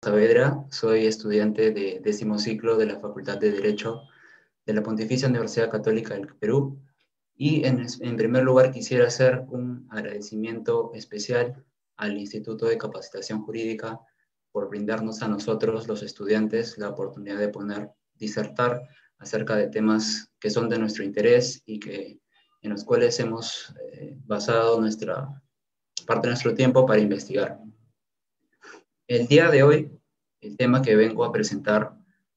Saavedra, soy estudiante de 10º ciclo de la Facultad de Derecho de la Pontificia Universidad Católica del Perú. Y en primer lugar quisiera hacer un agradecimiento especial al Instituto de Capacitación Jurídica por brindarnos a nosotros, los estudiantes, la oportunidad de poder disertar acerca de temas que son de nuestro interés y en los cuales hemos basado parte de nuestro tiempo para investigar. El día de hoy, el tema que vengo a presentar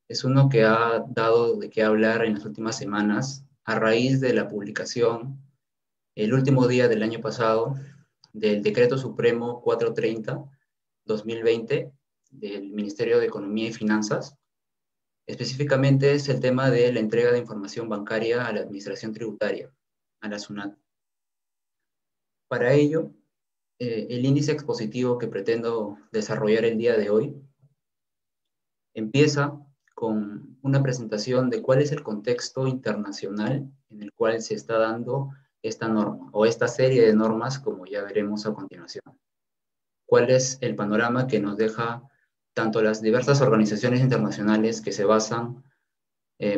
es uno que ha dado de qué hablar en las últimas semanas a raíz de la publicación, el último día del año pasado, del Decreto Supremo 430-2020 del Ministerio de Economía y Finanzas. Específicamente es el tema de la entrega de información bancaria a la Administración Tributaria, a la SUNAT. Para ello, el índice expositivo que pretendo desarrollar el día de hoy empieza con una presentación de cuál es el contexto internacional en el cual se está dando esta norma o esta serie de normas, como ya veremos a continuación. Cuál es el panorama que nos deja tanto las diversas organizaciones internacionales que se basan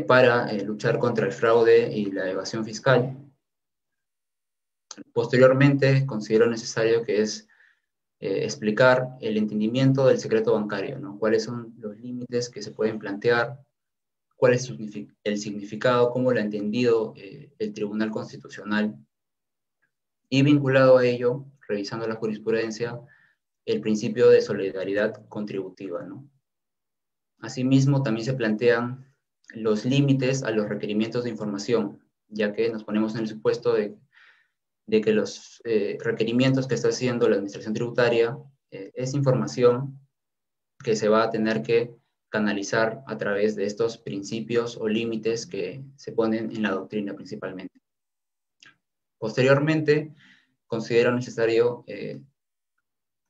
para luchar contra el fraude y la evasión fiscal. Posteriormente, considero necesario que es explicar el entendimiento del secreto bancario, ¿no? Cuáles son los límites que se pueden plantear, cuál es el significado, cómo lo ha entendido el Tribunal Constitucional, y vinculado a ello, revisando la jurisprudencia, el principio de solidaridad contributiva, ¿no? Asimismo, también se plantean los límites a los requerimientos de información, ya que nos ponemos en el supuesto de que los requerimientos que está haciendo la Administración Tributaria es información que se va a tener que canalizar a través de estos principios o límites que se ponen en la doctrina principalmente. Posteriormente, considero necesario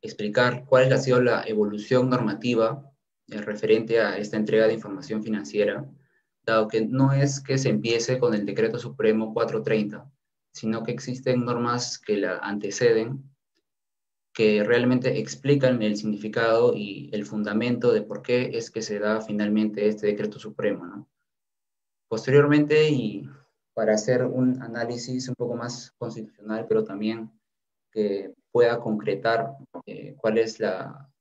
explicar cuál ha sido la evolución normativa referente a esta entrega de información financiera, dado que no es que se empiece con el Decreto Supremo 430, sino que existen normas que la anteceden, que realmente explican el significado y el fundamento de por qué es que se da finalmente este decreto supremo, ¿no? Posteriormente, y para hacer un análisis un poco más constitucional, pero también que pueda concretar cuál es la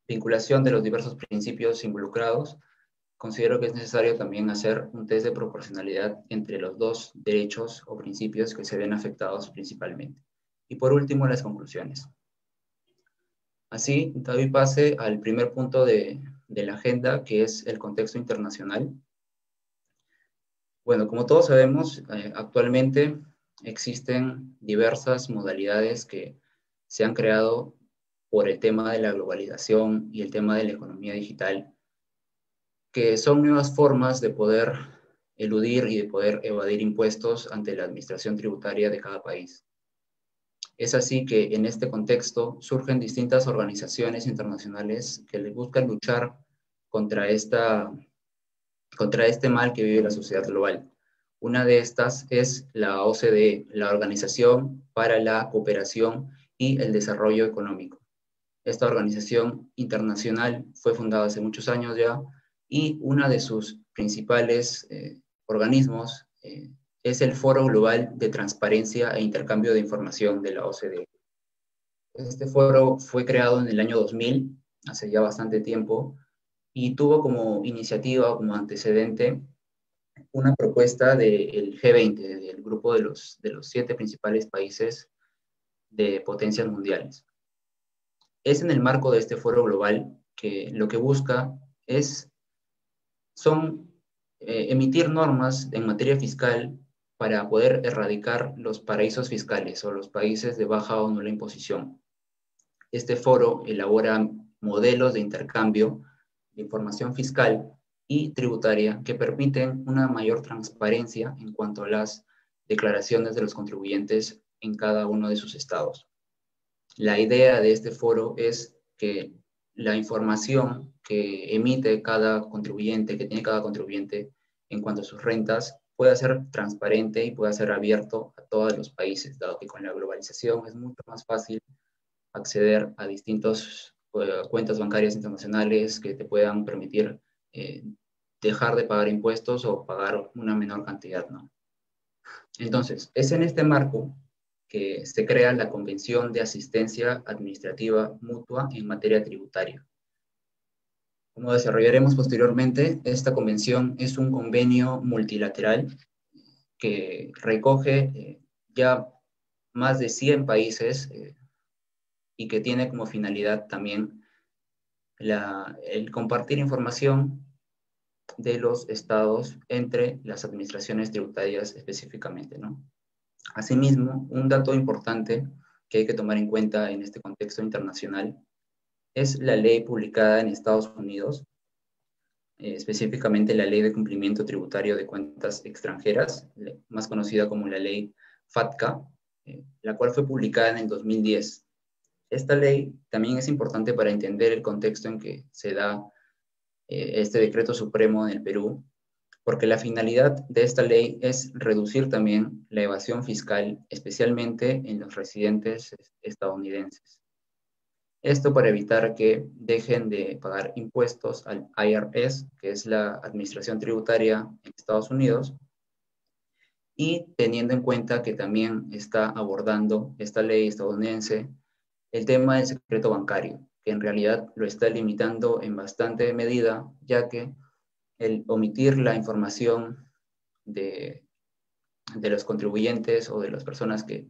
vinculación de los diversos principios involucrados, considero que es necesario también hacer un test de proporcionalidad entre los dos derechos o principios que se ven afectados principalmente. Y por último, las conclusiones. Así, doy pase al primer punto de la agenda, que es el contexto internacional. Bueno, como todos sabemos, actualmente existen diversas modalidades que se han creado por el tema de la globalización y el tema de la economía digital, que son nuevas formas de poder eludir y de poder evadir impuestos ante la administración tributaria de cada país. Es así que en este contexto surgen distintas organizaciones internacionales que buscan luchar contra, contra este mal que vive la sociedad global. Una de estas es la OCDE, la Organización para la Cooperación y el Desarrollo Económico. Esta organización internacional fue fundada hace muchos años ya y una de sus principales organismos es el Foro Global de Transparencia e Intercambio de Información de la OCDE. Este foro fue creado en el año 2000, hace ya bastante tiempo, y tuvo como iniciativa o como antecedente una propuesta del G20, del grupo de los 7 principales países de potencias mundiales. Es en el marco de este foro global que lo que busca son emitir normas en materia fiscal para poder erradicar los paraísos fiscales o los países de baja o nula imposición. Este foro elabora modelos de intercambio de información fiscal y tributaria que permiten una mayor transparencia en cuanto a las declaraciones de los contribuyentes en cada uno de sus estados. La idea de este foro es que la información que emite cada contribuyente, que tiene cada contribuyente en cuanto a sus rentas, pueda ser transparente y pueda ser abierto a todos los países, dado que con la globalización es mucho más fácil acceder a distintos cuentas bancarias internacionales que te puedan permitir dejar de pagar impuestos o pagar una menor cantidad, ¿no? Entonces, es en este marco que se crea la Convención de Asistencia Administrativa Mutua en materia tributaria. Como desarrollaremos posteriormente, esta convención es un convenio multilateral que recoge ya más de 100 países y que tiene como finalidad también el compartir información de los estados entre las administraciones tributarias específicamente, ¿no? Asimismo, un dato importante que hay que tomar en cuenta en este contexto internacional es la ley publicada en Estados Unidos, específicamente la Ley de Cumplimiento Tributario de Cuentas Extranjeras, más conocida como la Ley FATCA, la cual fue publicada en el 2010. Esta ley también es importante para entender el contexto en que se da este decreto supremo en el Perú, porque la finalidad de esta ley es reducir también la evasión fiscal, especialmente en los residentes estadounidenses. Esto para evitar que dejen de pagar impuestos al IRS, que es la Administración Tributaria en Estados Unidos, y teniendo en cuenta que también está abordando esta ley estadounidense el tema del secreto bancario, que en realidad lo está limitando en bastante medida, ya que el omitir la información de, de los contribuyentes o de las personas que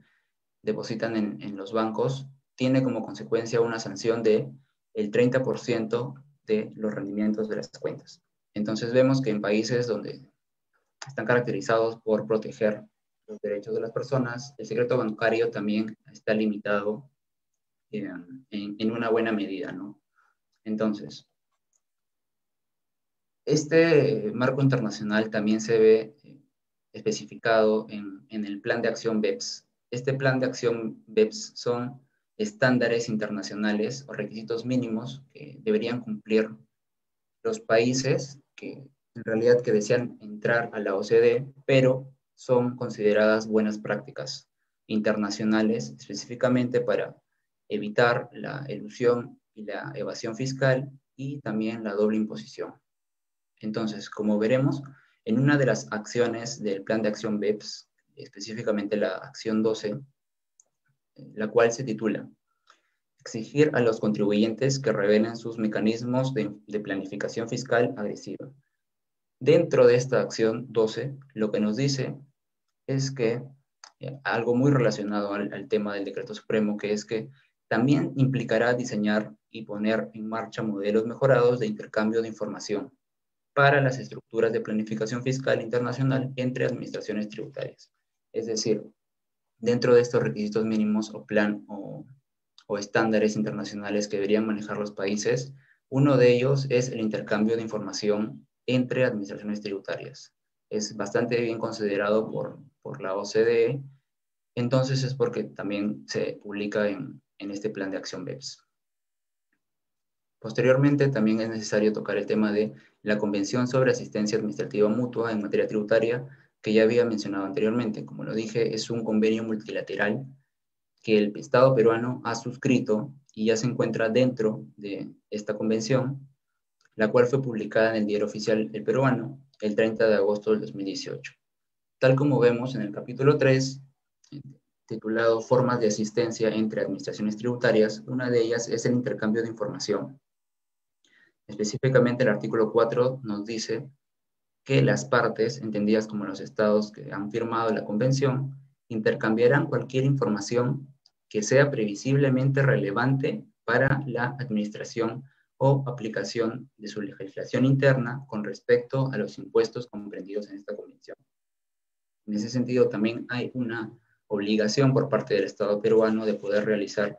depositan en los bancos tiene como consecuencia una sanción de el 30% de los rendimientos de las cuentas. Entonces vemos que en países donde están caracterizados por proteger los derechos de las personas, el secreto bancario también está limitado en una buena medida, ¿no? Entonces, este marco internacional también se ve especificado en el Plan de Acción BEPS. Este Plan de Acción BEPS son estándares internacionales o requisitos mínimos que deberían cumplir los países que en realidad que desean entrar a la OCDE, pero son consideradas buenas prácticas internacionales específicamente para evitar la elusión y la evasión fiscal y también la doble imposición. Entonces, como veremos, en una de las acciones del Plan de Acción BEPS, específicamente la acción 12, la cual se titula exigir a los contribuyentes que revelen sus mecanismos de planificación fiscal agresiva. Dentro de esta acción 12, lo que nos dice es que algo muy relacionado al tema del decreto supremo, que es que también implicará diseñar y poner en marcha modelos mejorados de intercambio de información para las estructuras de planificación fiscal internacional entre administraciones tributarias. Es decir, dentro de estos requisitos mínimos o plan o estándares internacionales que deberían manejar los países, uno de ellos es el intercambio de información entre administraciones tributarias. Es bastante bien considerado por la OCDE, entonces es porque también se publica en este plan de acción BEPS. Posteriormente, también es necesario tocar el tema de la Convención sobre Asistencia Administrativa Mutua en materia tributaria, que ya había mencionado anteriormente. Como lo dije, es un convenio multilateral que el Estado peruano ha suscrito y ya se encuentra dentro de esta convención, la cual fue publicada en el Diario Oficial El Peruano el 30 de agosto del 2018. Tal como vemos en el capítulo 3, titulado Formas de asistencia entre administraciones tributarias, una de ellas es el intercambio de información. Específicamente el artículo 4 nos dice que las partes, entendidas como los estados que han firmado la convención, intercambiarán cualquier información que sea previsiblemente relevante para la administración o aplicación de su legislación interna con respecto a los impuestos comprendidos en esta convención. En ese sentido, también hay una obligación por parte del Estado peruano de poder realizar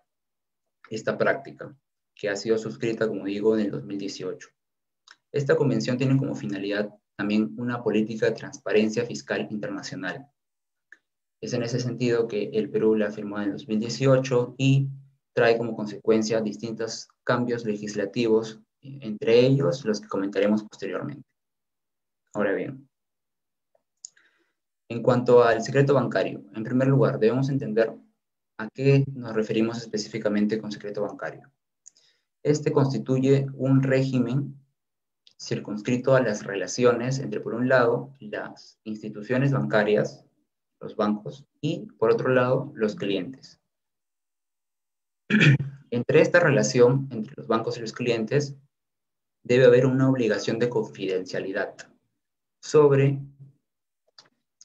esta práctica, que ha sido suscrita, como digo, en el 2018. Esta convención tiene como finalidad también una política de transparencia fiscal internacional. Es en ese sentido que el Perú la firmó en el 2018 y trae como consecuencia distintos cambios legislativos, entre ellos los que comentaremos posteriormente. Ahora bien, en cuanto al secreto bancario, en primer lugar, debemos entender a qué nos referimos específicamente con secreto bancario. Este constituye un régimen circunscrito a las relaciones entre, por un lado, las instituciones bancarias, los bancos, y, por otro lado, los clientes. Entre esta relación entre los bancos y los clientes debe haber una obligación de confidencialidad sobre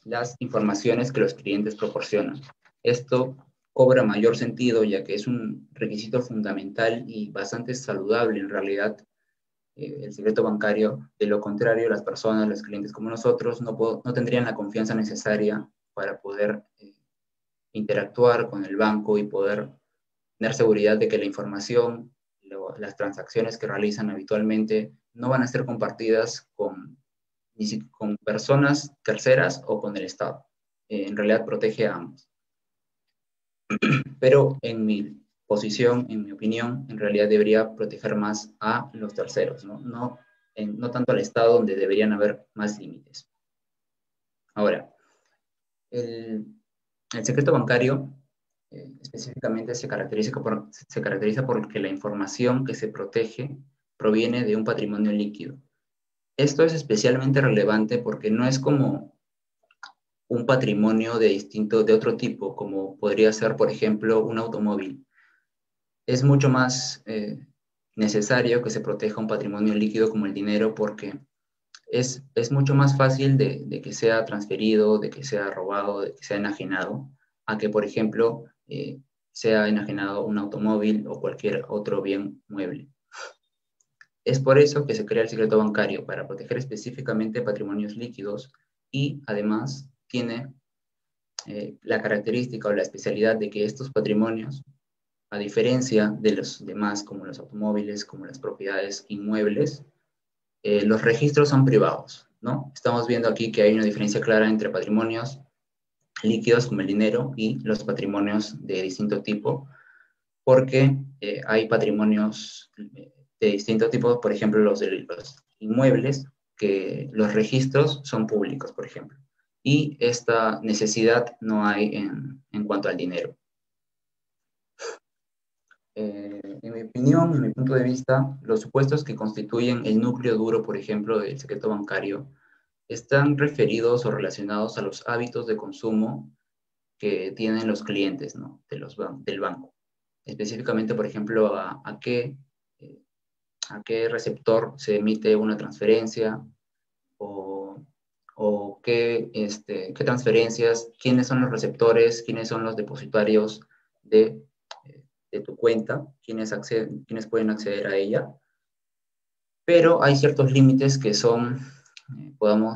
las informaciones que los clientes proporcionan. Esto cobra mayor sentido ya que es un requisito fundamental y bastante saludable en realidad el secreto bancario. De lo contrario, las personas, los clientes como nosotros, no tendrían la confianza necesaria para poder interactuar con el banco y poder tener seguridad de que la información, las transacciones que realizan habitualmente no van a ser compartidas con personas terceras o con el Estado. En realidad protege a ambos. Pero en mi posición, en mi opinión, en realidad debería proteger más a los terceros, no tanto al Estado, donde deberían haber más límites. Ahora, el secreto bancario específicamente se caracteriza porque la información que se protege proviene de un patrimonio líquido. Esto es especialmente relevante porque no es como un patrimonio de otro tipo, como podría ser, por ejemplo, un automóvil. Es mucho más necesario que se proteja un patrimonio líquido como el dinero porque es mucho más fácil de que sea transferido, de que sea robado, de que sea enajenado, a que, por ejemplo, sea enajenado un automóvil o cualquier otro bien mueble. Es por eso que se crea el secreto bancario, para proteger específicamente patrimonios líquidos, y además tiene la característica o la especialidad de que estos patrimonios, a diferencia de los demás, como los automóviles, como las propiedades inmuebles, los registros son privados, ¿no? Estamos viendo aquí que hay una diferencia clara entre patrimonios líquidos como el dinero y los patrimonios de distinto tipo, porque hay patrimonios de distinto tipo, por ejemplo, los de los inmuebles, que los registros son públicos, por ejemplo, y esta necesidad no hay en cuanto al dinero. En mi opinión, en mi punto de vista, los supuestos que constituyen el núcleo duro, por ejemplo, del secreto bancario, están referidos o relacionados a los hábitos de consumo que tienen los clientes, ¿no? Del banco. Específicamente, por ejemplo, eh, a qué receptor se emite una transferencia o qué transferencias, quiénes son los receptores, quiénes son los depositarios de, de tu cuenta, quiénes pueden acceder a ella. Pero hay ciertos límites que son,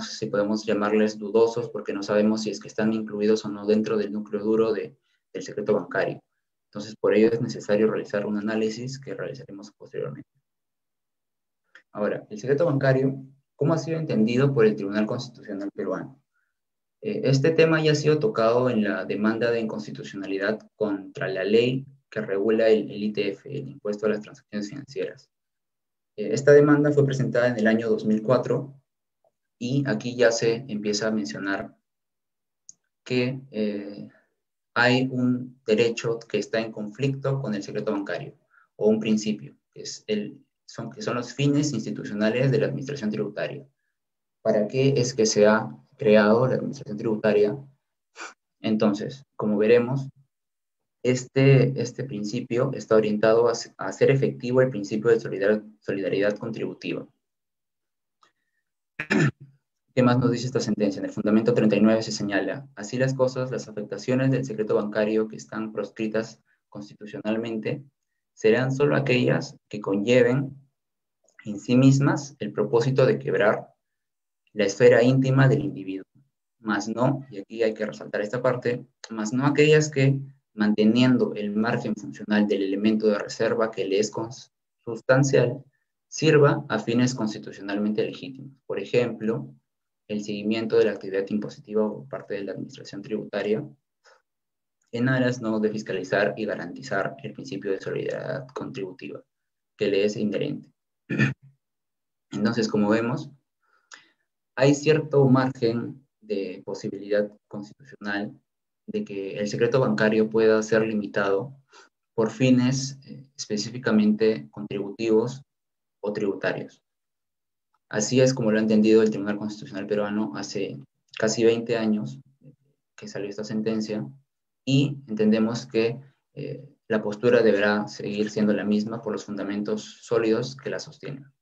si podemos llamarles dudosos, porque no sabemos si es que están incluidos o no dentro del núcleo duro del secreto bancario. Entonces, por ello es necesario realizar un análisis que realizaremos posteriormente. Ahora, el secreto bancario, ¿cómo ha sido entendido por el Tribunal Constitucional peruano? Este tema ya ha sido tocado en la demanda de inconstitucionalidad contra la ley que regula el ITF, el Impuesto a las Transacciones Financieras. Esta demanda fue presentada en el año 2004 y aquí ya se empieza a mencionar que hay un derecho que está en conflicto con el secreto bancario, o un principio, que son los fines institucionales de la administración tributaria. ¿Para qué es que se ha creado la administración tributaria? Entonces, como veremos, este principio está orientado a hacer efectivo el principio de solidaridad contributiva. ¿Qué más nos dice esta sentencia? En el fundamento 39 se señala: así las cosas, las afectaciones del secreto bancario que están proscritas constitucionalmente serán solo aquellas que conlleven en sí mismas el propósito de quebrar la esfera íntima del individuo, más no, y aquí hay que resaltar esta parte, más no aquellas que, manteniendo el margen funcional del elemento de reserva que le es consustancial, sirva a fines constitucionalmente legítimos. Por ejemplo, el seguimiento de la actividad impositiva por parte de la administración tributaria en aras, ¿no?, de fiscalizar y garantizar el principio de solidaridad contributiva que le es inherente. Entonces, como vemos, hay cierto margen de posibilidad constitucional de que el secreto bancario pueda ser limitado por fines específicamente contributivos o tributarios. Así es como lo ha entendido el Tribunal Constitucional peruano hace casi 20 años que salió esta sentencia, y entendemos que la postura deberá seguir siendo la misma por los fundamentos sólidos que la sostienen.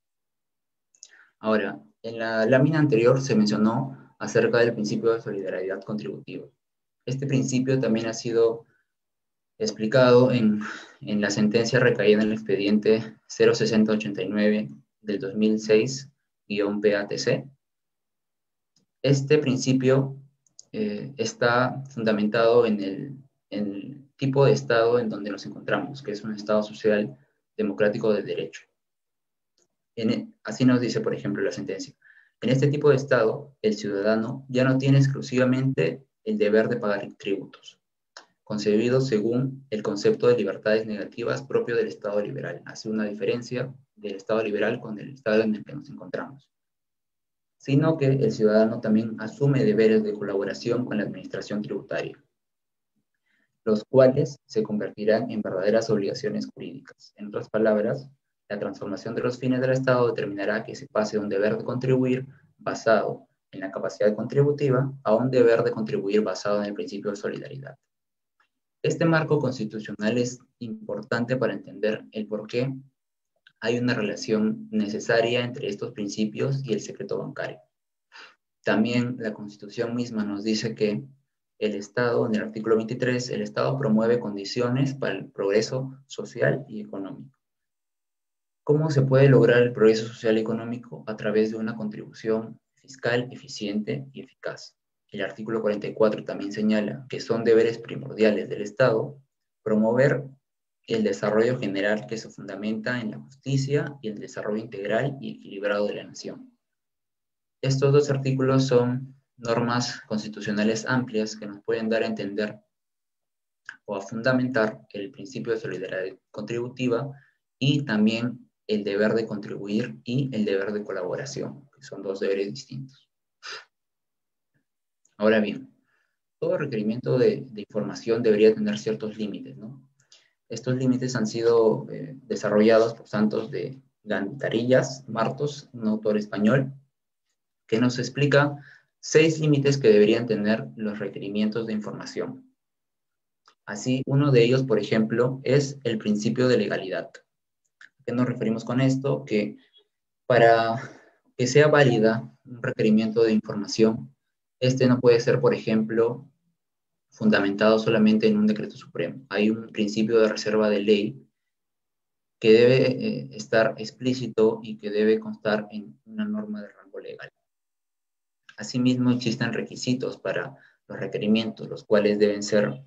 Ahora, en la lámina anterior se mencionó acerca del principio de solidaridad contributiva. Este principio también ha sido explicado en la sentencia recaída en el expediente 06089 del 2006-PATC. Este principio está fundamentado en el tipo de Estado en donde nos encontramos, que es un Estado social democrático de derecho. Así nos dice, por ejemplo, la sentencia. En este tipo de Estado, el ciudadano ya no tiene exclusivamente el deber de pagar tributos, concebidos según el concepto de libertades negativas propio del Estado liberal. Hace una diferencia del Estado liberal con el Estado en el que nos encontramos, sino que el ciudadano también asume deberes de colaboración con la administración tributaria, los cuales se convertirán en verdaderas obligaciones jurídicas. En otras palabras, la transformación de los fines del Estado determinará que se pase de un deber de contribuir basado en la capacidad contributiva a un deber de contribuir basado en el principio de solidaridad. Este marco constitucional es importante para entender el por qué hay una relación necesaria entre estos principios y el secreto bancario. También la Constitución misma nos dice que el Estado, en el artículo 23, el Estado promueve condiciones para el progreso social y económico. ¿Cómo se puede lograr el progreso social y económico? A través de una contribución fiscal eficiente y eficaz. El artículo 44 también señala que son deberes primordiales del Estado promover el desarrollo general que se fundamenta en la justicia y el desarrollo integral y equilibrado de la nación. Estos dos artículos son normas constitucionales amplias que nos pueden dar a entender o a fundamentar el principio de solidaridad contributiva y también el deber de contribuir y el deber de colaboración, que son dos deberes distintos. Ahora bien, todo requerimiento de información debería tener ciertos límites, ¿no? Estos límites han sido desarrollados por Santos de Gantarillas Martos, un autor español, que nos explica 6 límites que deberían tener los requerimientos de información. Así, uno de ellos, por ejemplo, es el principio de legalidad. ¿A qué nos referimos con esto? Que para que sea válida un requerimiento de información, este no puede ser, por ejemplo, fundamentado solamente en un decreto supremo. Hay un principio de reserva de ley que debe estar explícito y que debe constar en una norma de rango legal. Asimismo, existen requisitos para los requerimientos, los cuales deben ser,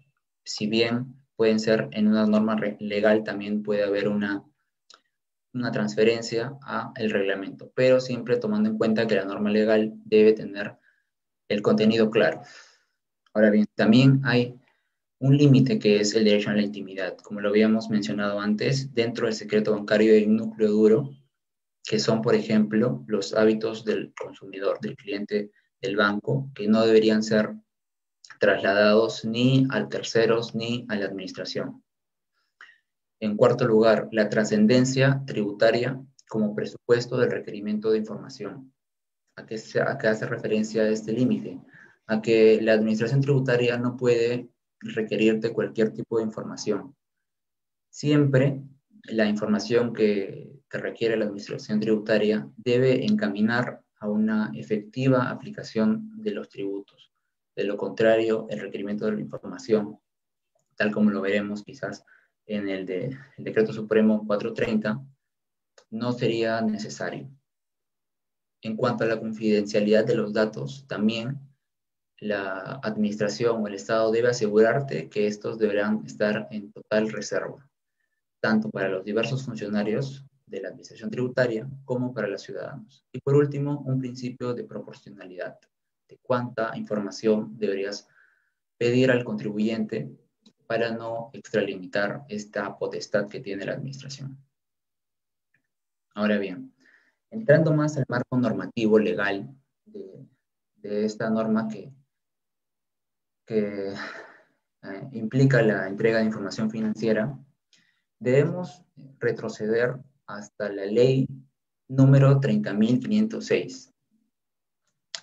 si bien pueden ser en una norma legal, también puede haber una transferencia a el reglamento, pero siempre tomando en cuenta que la norma legal debe tener el contenido claro. Ahora bien, también hay un límite que es el derecho a la intimidad. Como lo habíamos mencionado antes, dentro del secreto bancario hay un núcleo duro, que son, por ejemplo, los hábitos del consumidor, del cliente del banco, que no deberían ser trasladados ni a terceros ni a la administración. En cuarto lugar, la trascendencia tributaria como presupuesto del requerimiento de información. ¿A qué hace referencia este límite? A que la administración tributaria no puede requerirte cualquier tipo de información. Siempre la información que requiere la administración tributaria debe encaminar a una efectiva aplicación de los tributos. De lo contrario, el requerimiento de la información, tal como lo veremos quizás en el Decreto Supremo 430, no sería necesario. En cuanto a la confidencialidad de los datos, también la administración o el Estado debe asegurarte que estos deberán estar en total reserva, tanto para los diversos funcionarios de la administración tributaria como para los ciudadanos. Y por último, un principio de proporcionalidad, de cuánta información deberías pedir al contribuyente para no extralimitar esta potestad que tiene la administración. Ahora bien, entrando más al marco normativo legal de esta norma que implica la entrega de información financiera, Debemos retroceder hasta la ley número 30.506,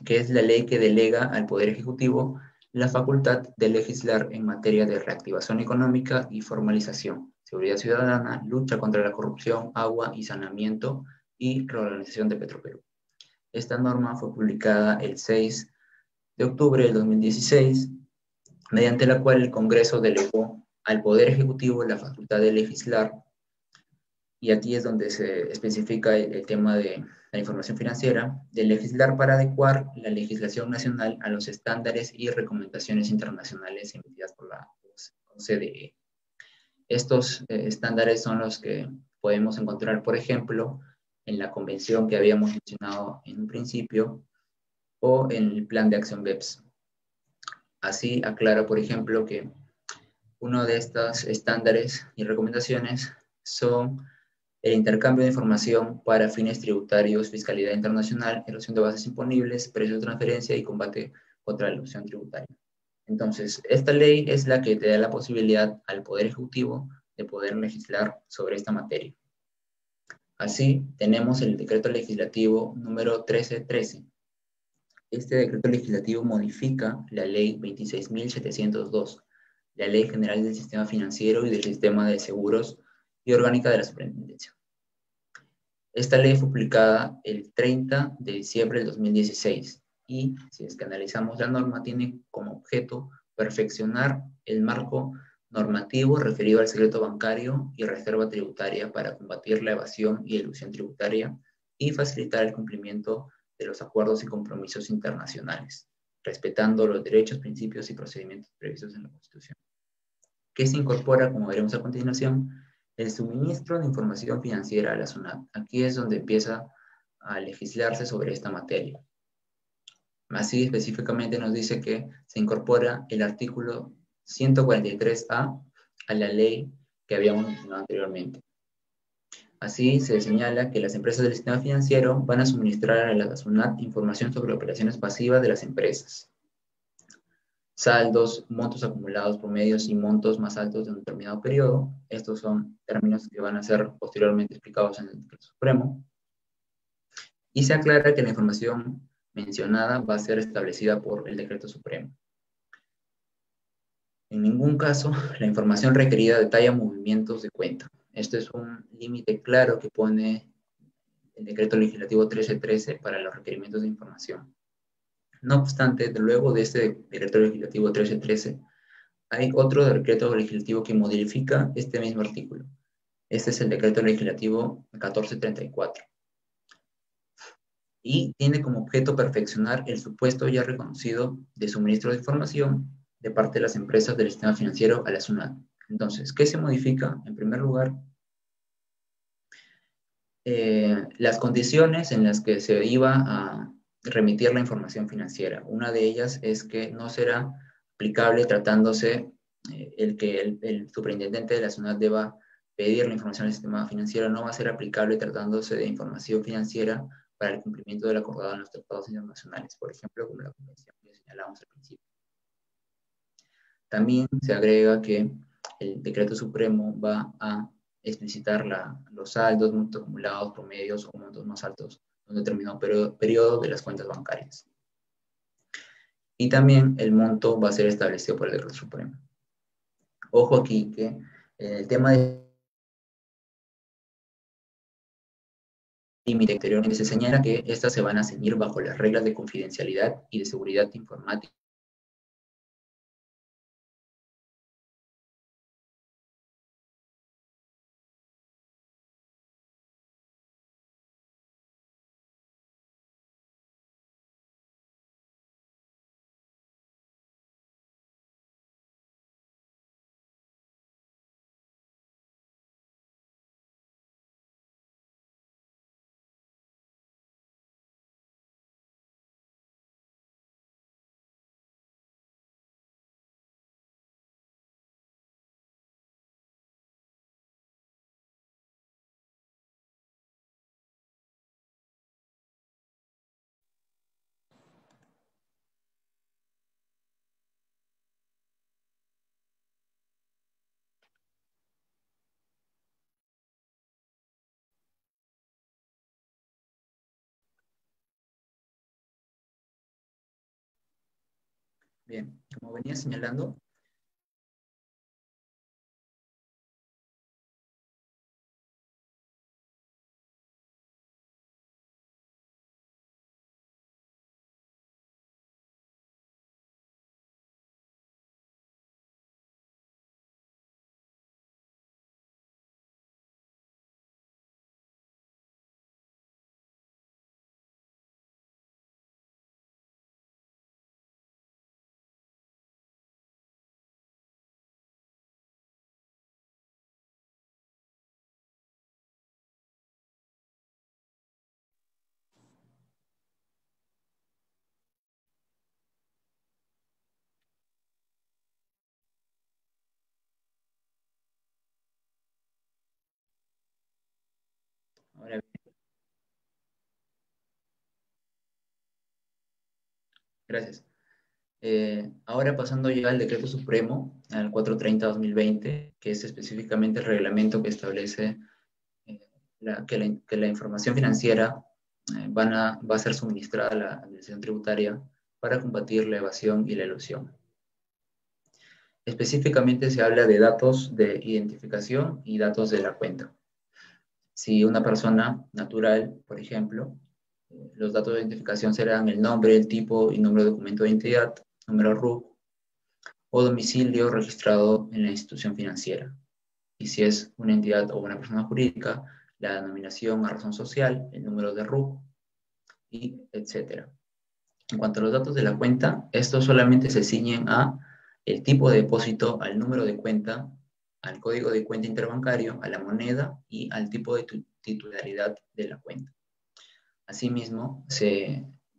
que es la ley que delega al Poder Ejecutivo la facultad de legislar en materia de reactivación económica y formalización, seguridad ciudadana, lucha contra la corrupción, agua y saneamiento y reorganización de Petroperú. Esta norma fue publicada el 6 de octubre del 2016, mediante la cual el Congreso delegó al Poder Ejecutivo la facultad de legislar, y aquí es donde se especifica el tema de la información financiera, de legislar para adecuar la legislación nacional a los estándares y recomendaciones internacionales emitidas por la OCDE. Estos estándares son los que podemos encontrar, por ejemplo, en la convención que habíamos mencionado en un principio o en el plan de acción BEPS. Así aclara, por ejemplo, que uno de estos estándares y recomendaciones son el intercambio de información para fines tributarios, fiscalidad internacional, erosión de bases imponibles, precios de transferencia y combate contra la elusión tributaria. Entonces, esta ley es la que te da la posibilidad al Poder Ejecutivo de poder legislar sobre esta materia. Así, tenemos el decreto legislativo número 1313. Este decreto legislativo modifica la ley 26.702, la Ley General del Sistema Financiero y del Sistema de Seguros y orgánica de la Superintendencia. Esta ley fue publicada el 30 de diciembre del 2016 y, si es que analizamos la norma, tiene como objeto perfeccionar el marco normativo referido al secreto bancario y reserva tributaria para combatir la evasión y elusión tributaria y facilitar el cumplimiento de los acuerdos y compromisos internacionales, respetando los derechos, principios y procedimientos previstos en la Constitución. ¿Qué se incorpora, como veremos a continuación? El suministro de información financiera a la SUNAT. Aquí es donde empieza a legislarse sobre esta materia. Así específicamente nos dice que se incorpora el artículo 143A a la ley que habíamos mencionado anteriormente. Así se señala que las empresas del sistema financiero van a suministrar a la SUNAT información sobre operaciones pasivas de las empresas, saldos, montos acumulados promedios y montos más altos de un determinado periodo. Estos son términos que van a ser posteriormente explicados en el Decreto Supremo. Y se aclara que la información mencionada va a ser establecida por el Decreto Supremo. En ningún caso, la información requerida detalla movimientos de cuenta. Esto es un límite claro que pone el Decreto Legislativo 1313 para los requerimientos de información. No obstante, luego de este Decreto Legislativo 1313, hay otro decreto legislativo que modifica este mismo artículo. Este es el decreto legislativo 1434. Y tiene como objeto perfeccionar el supuesto ya reconocido de suministro de información de parte de las empresas del sistema financiero a la SUNAT. Entonces, ¿qué se modifica? En primer lugar, las condiciones en las que se iba a remitir la información financiera. Una de ellas es que no será aplicable tratándose el que el superintendente de la SUNAT deba pedir la información del sistema financiero, no va a ser aplicable tratándose de información financiera para el cumplimiento del acordado en los tratados internacionales, por ejemplo, como la convención que señalamos al principio. También se agrega que el decreto supremo va a explicitar los saldos, montos acumulados, promedios o montos más altos en un determinado periodo de las cuentas bancarias. Y también el monto va a ser establecido por el decreto supremo. Ojo aquí que en el tema de límite exterior se señala que estas se van a ceñir bajo las reglas de confidencialidad y de seguridad informática Bien, como venía señalando, ahora, gracias. Ahora pasando ya al decreto supremo, al 430-2020, que es específicamente el reglamento que establece que la información financiera va a ser suministrada a la Administración Tributaria para combatir la evasión y la elusión. Específicamente se habla de datos de identificación y datos de la cuenta. Si una persona natural, por ejemplo, los datos de identificación serán el nombre, el tipo y número de documento de identidad, número RUC o domicilio registrado en la institución financiera. Y si es una entidad o una persona jurídica, la denominación a razón social, el número de RUC, y etcétera. En cuanto a los datos de la cuenta, estos solamente se ciñen a el tipo de depósito, al número de cuenta, al código de cuenta interbancario, a la moneda y al tipo de titularidad de la cuenta. Asimismo,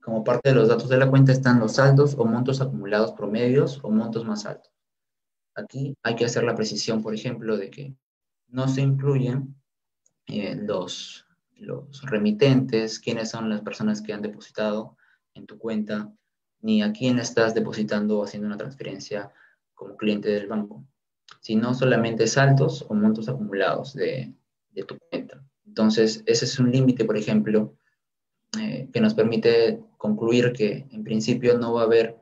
como parte de los datos de la cuenta están los saldos o montos acumulados promedios o montos más altos. Aquí hay que hacer la precisión, por ejemplo, de que no se incluyen los remitentes, quiénes son las personas que han depositado en tu cuenta, ni a quién estás depositando o haciendo una transferencia como cliente del banco, sino solamente saldos o montos acumulados de tu cuenta. Entonces, ese es un límite, por ejemplo, que nos permite concluir que en principio no va a haber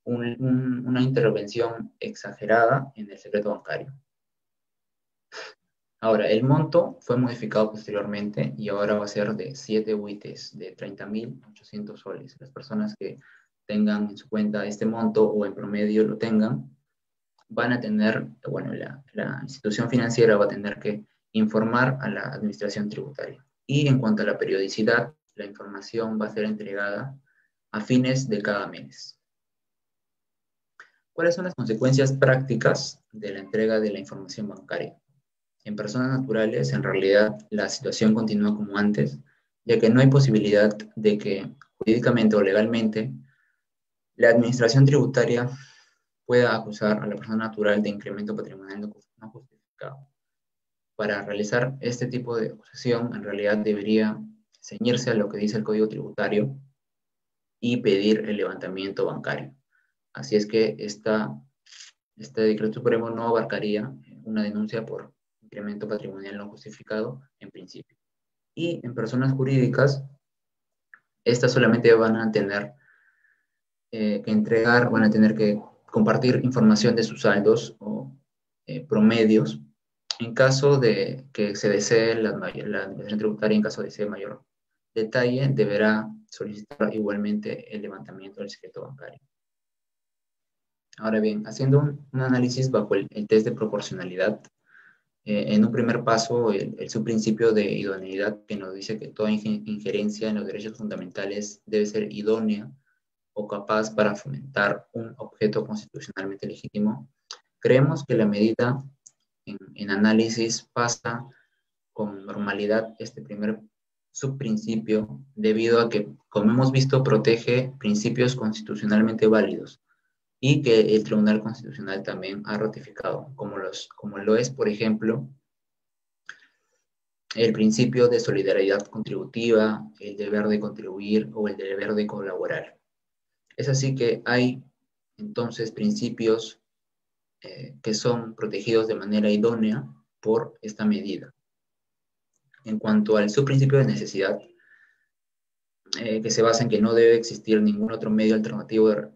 una intervención exagerada en el secreto bancario. Ahora, el monto fue modificado posteriormente y ahora va a ser de 7 UITs de 30.800 soles. Las personas que tengan en su cuenta este monto o en promedio lo tengan, van a tener, bueno, la institución financiera va a tener que informar a la administración tributaria. Y en cuanto a la periodicidad, la información va a ser entregada a fines de cada mes. ¿Cuáles son las consecuencias prácticas de la entrega de la información bancaria? En personas naturales, en realidad, la situación continúa como antes, ya que no hay posibilidad de que jurídicamente o legalmente la administración tributaria pueda acusar a la persona natural de incremento patrimonial no justificado. Para realizar este tipo de acusación, en realidad debería ceñirse a lo que dice el Código Tributario y pedir el levantamiento bancario. Así es que este decreto supremo no abarcaría una denuncia por incremento patrimonial no justificado en principio. Y en personas jurídicas, estas solamente van a tener que entregar, van a tener que compartir información de sus saldos o promedios en caso de que se desee la administración tributaria, en caso de ese mayor detalle, deberá solicitar igualmente el levantamiento del secreto bancario. Ahora bien, haciendo un análisis bajo el test de proporcionalidad, en un primer paso, el subprincipio de idoneidad, que nos dice que toda injerencia en los derechos fundamentales debe ser idónea o capaz para fomentar un objeto constitucionalmente legítimo, creemos que la medida en análisis pasa con normalidad este primer subprincipio, debido a que, como hemos visto, protege principios constitucionalmente válidos y que el Tribunal Constitucional también ha ratificado, como lo es, por ejemplo, el principio de solidaridad contributiva, el deber de contribuir o el deber de colaborar. Es así que hay entonces principios que son protegidos de manera idónea por esta medida. En cuanto al subprincipio de necesidad, que se basa en que no debe existir ningún otro medio alternativo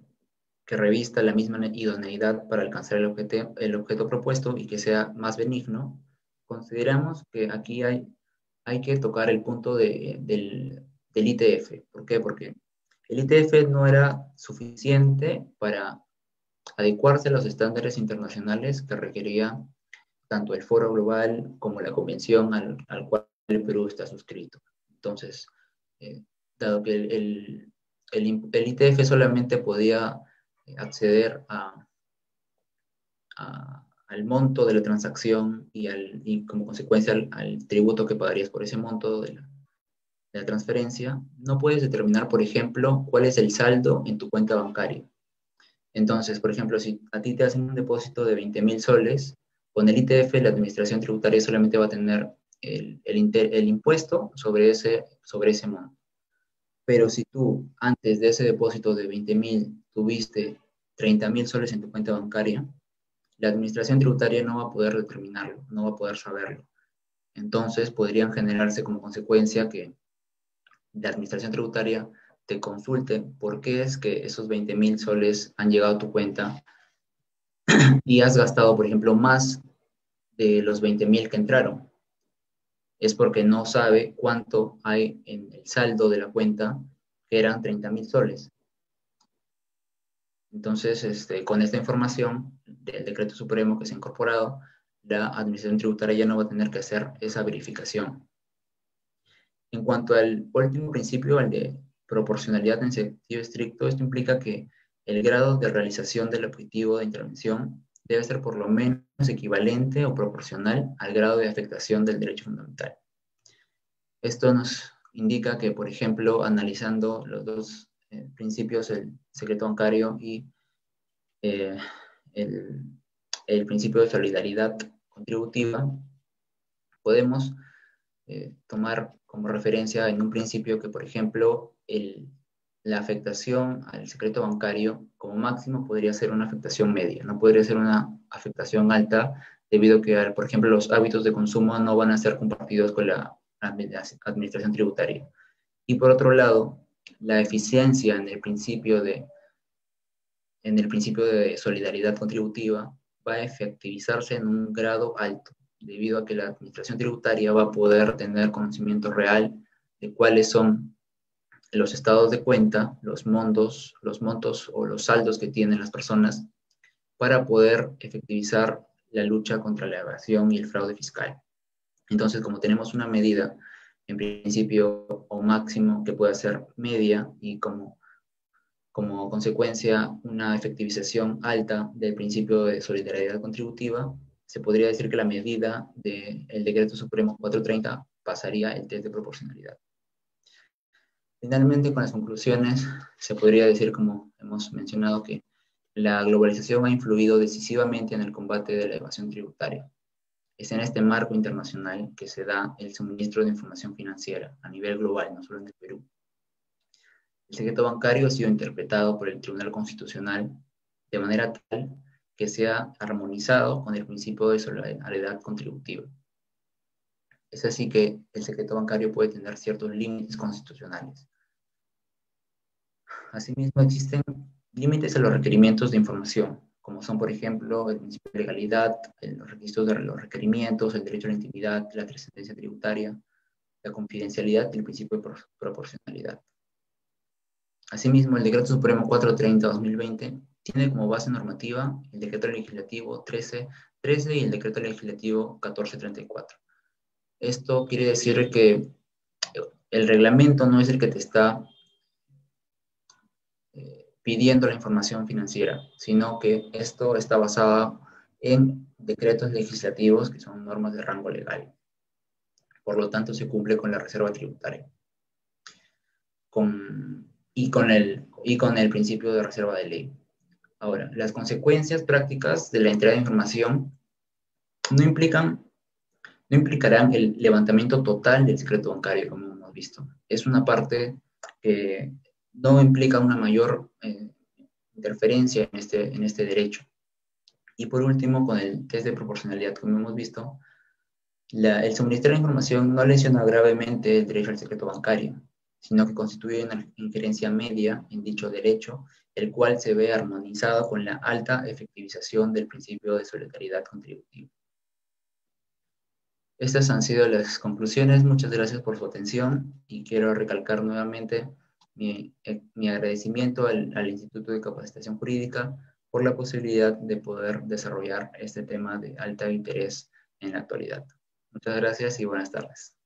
que revista la misma idoneidad para alcanzar el objeto propuesto y que sea más benigno, consideramos que aquí hay que tocar el punto del ITF. ¿Por qué? Porque el ITF no era suficiente para adecuarse a los estándares internacionales que requería tanto el Foro Global como la convención al cual el Perú está suscrito. Entonces, eh, dado que el ITF solamente podía acceder al monto de la transacción y como consecuencia al tributo que pagarías por ese monto de la transferencia, no puedes determinar, por ejemplo, cuál es el saldo en tu cuenta bancaria. Entonces, por ejemplo, si a ti te hacen un depósito de 20.000 soles, con el ITF la administración tributaria solamente va a tener el impuesto sobre ese monto. Pero si tú antes de ese depósito de 20.000 tuviste 30.000 soles en tu cuenta bancaria, la administración tributaria no va a poder determinarlo, no va a poder saberlo. Entonces podrían generarse como consecuencia que la administración tributaria te consulte por qué es que esos 20.000 soles han llegado a tu cuenta y has gastado, por ejemplo, más de los 20.000 que entraron. Es porque no sabe cuánto hay en el saldo de la cuenta, que eran 30.000 soles. Entonces, con esta información del decreto supremo que se ha incorporado, la administración tributaria ya no va a tener que hacer esa verificación. En cuanto al último principio, al de proporcionalidad en sentido estricto, esto implica que el grado de realización del objetivo de intervención debe ser por lo menos equivalente o proporcional al grado de afectación del derecho fundamental. Esto nos indica que, por ejemplo, analizando los dos principios, el secreto bancario y eh, el, el principio de solidaridad contributiva, podemos tomar como referencia en un principio que, por ejemplo, la afectación al secreto bancario como máximo podría ser una afectación media, no podría ser una afectación alta, debido a que, por ejemplo, los hábitos de consumo no van a ser compartidos con la administración tributaria. Y por otro lado, la eficiencia en el principio de solidaridad contributiva va a efectivizarse en un grado alto, debido a que la administración tributaria va a poder tener conocimiento real de cuáles son los estados de cuenta, los montos o los saldos que tienen las personas para poder efectivizar la lucha contra la evasión y el fraude fiscal. Entonces, como tenemos una medida, en principio o máximo, que pueda ser media y como consecuencia una efectivización alta del principio de solidaridad contributiva, se podría decir que la medida del Decreto Supremo 430 pasaría el test de proporcionalidad. Finalmente, con las conclusiones, se podría decir, como hemos mencionado, que la globalización ha influido decisivamente en el combate de la evasión tributaria. Es en este marco internacional que se da el suministro de información financiera a nivel global, no solo en el Perú. El secreto bancario ha sido interpretado por el Tribunal Constitucional de manera tal que sea armonizado con el principio de solidaridad contributiva. Es así que el secreto bancario puede tener ciertos límites constitucionales. Asimismo, existen límites a los requerimientos de información, como son, por ejemplo, el principio de legalidad, los requisitos de los requerimientos, el derecho a la intimidad, la trascendencia tributaria, la confidencialidad y el principio de proporcionalidad. Asimismo, el Decreto Supremo 430-2020 tiene como base normativa el Decreto Legislativo 1313 y el Decreto Legislativo 1434. Esto quiere decir que el reglamento no es el que te está pidiendo la información financiera, sino que esto está basado en decretos legislativos que son normas de rango legal. Por lo tanto, se cumple con la reserva tributaria y con el principio de reserva de ley. Ahora, las consecuencias prácticas de la entrega de información no implicarán el levantamiento total del secreto bancario, como hemos visto. Es una parte que no implica una mayor interferencia en este derecho. Y por último, con el test de proporcionalidad, como hemos visto, el suministrar de información no lesiona gravemente el derecho al secreto bancario, sino que constituye una injerencia media en dicho derecho, el cual se ve armonizado con la alta efectivización del principio de solidaridad contributiva. Estas han sido las conclusiones. Muchas gracias por su atención y quiero recalcar nuevamente mi agradecimiento al Instituto de Capacitación Jurídica por la posibilidad de poder desarrollar este tema de alto interés en la actualidad. Muchas gracias y buenas tardes.